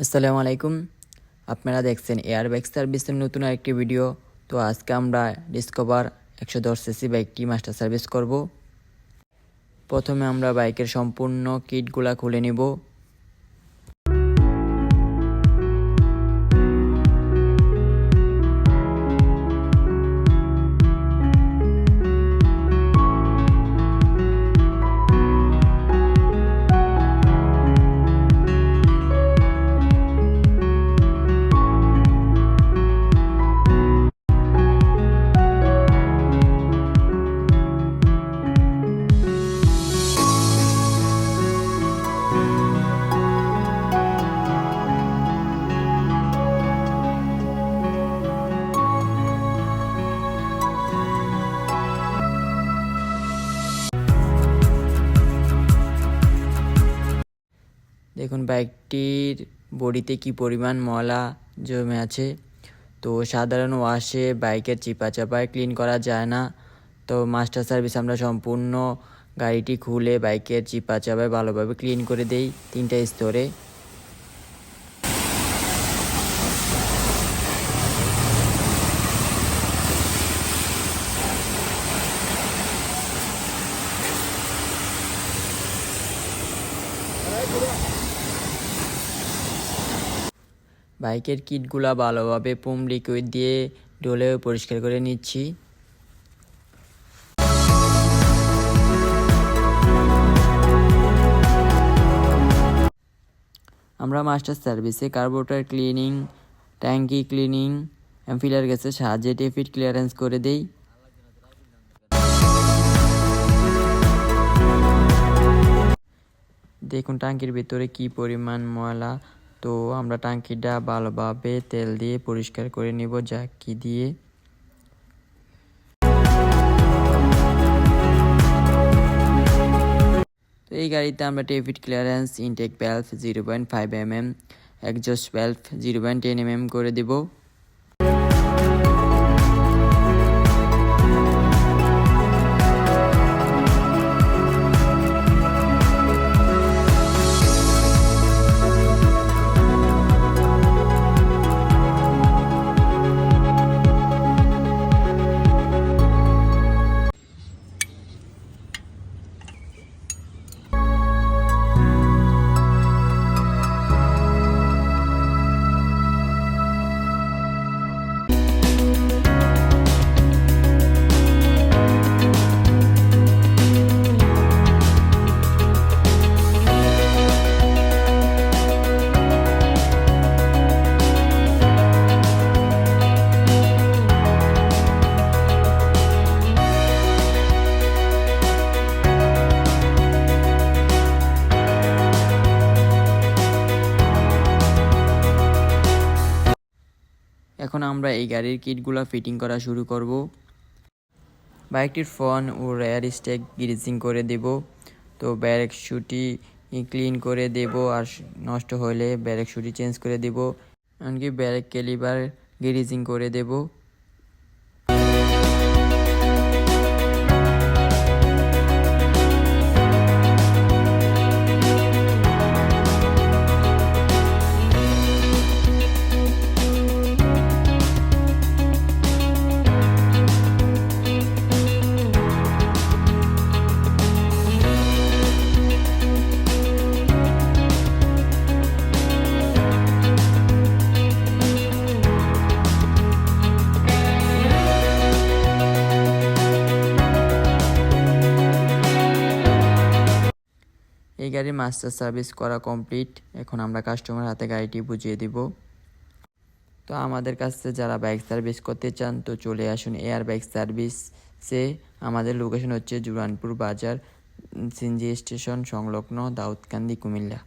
আসসালামু আলাইকুম। আপনারা দেখছেন এয়ারব্যাগ সার্ভিসের নতুন আরেকটি ভিডিও। তো আজকে আমরা ডিসকভার 110 সিসি বাইকটি মাস্টার সার্ভিস করব। প্রথমে আমরা বাইকের সম্পূর্ণ কিটগুলা খুলে নিব। দেখুন বাইকটির বডিতে কি পরিমাণ ময়লা জমে আছে। তো সাধারণ ওয়াশে বাইকের চিপা চাপায় ক্লিন করা যায় না। তো মাস্টার সার্ভিস আমরা সম্পূর্ণ গাড়িটি খুলে বাইকের চিপা চাপায় ভালোভাবে ক্লিন করে দেই 3টা স্তরে। বাইকের কিটগুলা ভালোভাবে পুম লিকুইড দিয়ে ডলে পরিষ্কার করে নিচ্ছি। আমরা মাস্টার সার্ভিসে কার্বোরেটর ক্লিনিং, ট্যাঙ্কি ক্লিনিং, ফিলার গ্যাসের সাহায্যে ডেফিট ক্লিয়ারেন্স করে দেই। দেখুন ট্যাঙ্কির ভিতরে কি পরিমাণ ময়লা। তো আমরা ট্যাঙ্কিটা ভালোভাবে তেল দিয়ে পরিষ্কার করে নিব জাকি দিয়ে। তো এই গাড়িতে আমরা ডেফিট clearance, intake valve 0.5 mm, exhaust valve 0.10 mm করে দেব। এখন আমরা এই গাড়ির কিটগুলো ফিটিং করা শুরু করব। বাইকটির ফ্রন্ট ও রেয়ার স্টেক গ্রিজিং করে দেব। তো ব্যারেক শুটি ক্লিন করে দেব, আর নষ্ট হলে ব্যারেক শুটি চেঞ্জ করে দেব। এমনকি ব্যারেক ক্যালিবার গ্রিজিং করে দেব। এই গাড়ির মাস্টার সার্ভিস করা কমপ্লিট। এখন আমরা কাস্টমার হাতে গাড়িটি বুঝিয়ে দিব। তো আমাদের কাছে যারা বাইক সার্ভিস করতে চান তো চলে আসুন এয়ারব্যাগ সার্ভিসে। আমাদের লোকেশন হচ্ছে জুরানপুর বাজার, সিএনজি স্টেশন সংলগ্ন, দাউদকান্দি, কুমিল্লা।